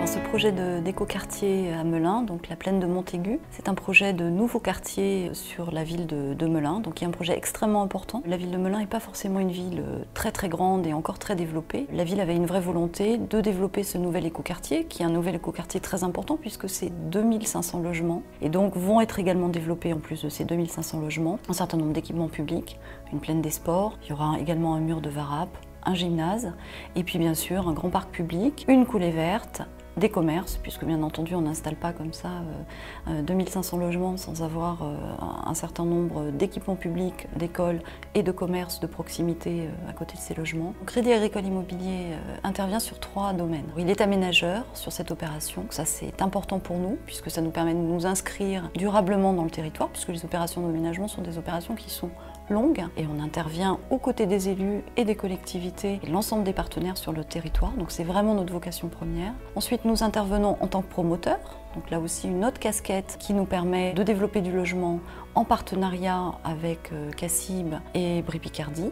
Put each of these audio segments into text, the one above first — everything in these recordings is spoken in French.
Alors ce projet d'écoquartier à Melun, donc la plaine de Montaigu, c'est un projet de nouveau quartier sur la ville de Melun, donc il y a un projet extrêmement important. La ville de Melun n'est pas forcément une ville très grande et encore très développée. La ville avait une vraie volonté de développer ce nouvel écoquartier, qui est un nouvel écoquartier très important puisque c'est 2500 logements. Et donc vont être également développés, en plus de ces 2500 logements, un certain nombre d'équipements publics, une plaine des sports, il y aura également un mur de varap, un gymnase, et puis bien sûr un grand parc public, une coulée verte, des commerces, puisque bien entendu on n'installe pas comme ça 2500 logements sans avoir un certain nombre d'équipements publics, d'écoles et de commerces de proximité à côté de ces logements. Crédit Agricole Immobilier intervient sur 3 domaines. Il est aménageur sur cette opération, ça c'est important pour nous, puisque ça nous permet de nous inscrire durablement dans le territoire, puisque les opérations d'aménagement sont des opérations qui sont longues, et on intervient aux côtés des élus et des collectivités et l'ensemble des partenaires sur le territoire, donc c'est vraiment notre vocation première. Ensuite, nous intervenons en tant que promoteurs, donc là aussi une autre casquette qui nous permet de développer du logement en partenariat avec CACIB et Brie Picardie.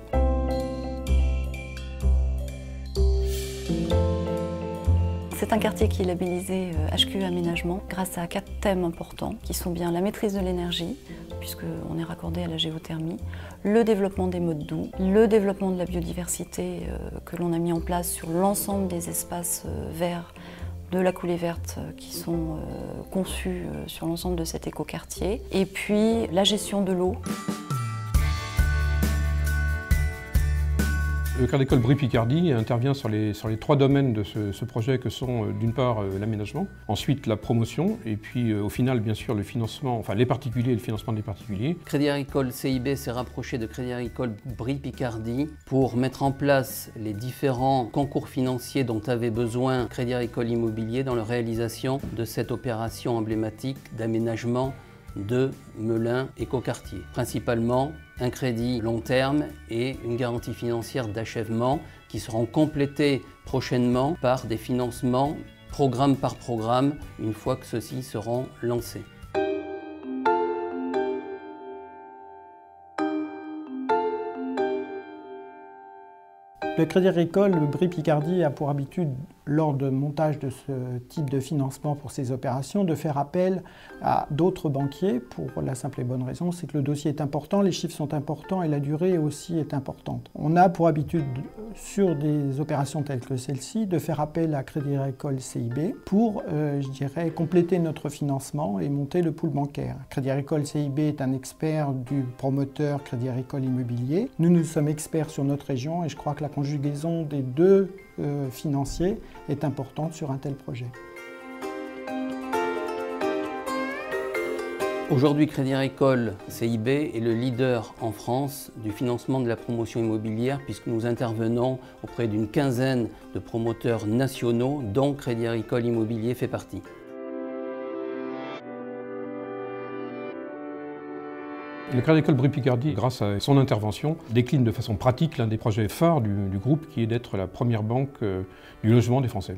C'est un quartier qui est labellisé HQE Aménagement grâce à 4 thèmes importants qui sont bien la maîtrise de l'énergie, puisqu'on est raccordé à la géothermie, le développement des modes doux, le développement de la biodiversité que l'on a mis en place sur l'ensemble des espaces verts de la coulée verte qui sont conçus sur l'ensemble de cet écoquartier, et puis la gestion de l'eau. Le Crédit Agricole Brie Picardie intervient sur les 3 domaines de ce projet que sont d'une part l'aménagement, ensuite la promotion et puis au final bien sûr le financement, enfin les particuliers et le financement des particuliers. Crédit Agricole CIB s'est rapproché de Crédit Agricole Brie Picardie pour mettre en place les différents concours financiers dont avait besoin Crédit Agricole Immobilier dans la réalisation de cette opération emblématique d'aménagement de Melun Écoquartier. Principalement un crédit long terme et une garantie financière d'achèvement qui seront complétés prochainement par des financements programme par programme une fois que ceux-ci seront lancés. Le Crédit Agricole Brie Picardie a pour habitude, lors de montage de ce type de financement pour ces opérations, de faire appel à d'autres banquiers pour la simple et bonne raison, c'est que le dossier est important, les chiffres sont importants et la durée aussi est importante. On a pour habitude, sur des opérations telles que celle-ci, de faire appel à Crédit Agricole CIB pour, je dirais, compléter notre financement et monter le pool bancaire. Crédit Agricole CIB est un expert du promoteur Crédit Agricole Immobilier. Nous sommes experts sur notre région et je crois que la conjugaison des 2 financiers est importante sur un tel projet. Aujourd'hui, Crédit Agricole CIB est le leader en France du financement de la promotion immobilière puisque nous intervenons auprès d'une quinzaine de promoteurs nationaux dont Crédit Agricole Immobilier fait partie. Le Crédit Agricole Brie Picardie, grâce à son intervention, décline de façon pratique l'un des projets phares du groupe qui est d'être la première banque du logement des Français.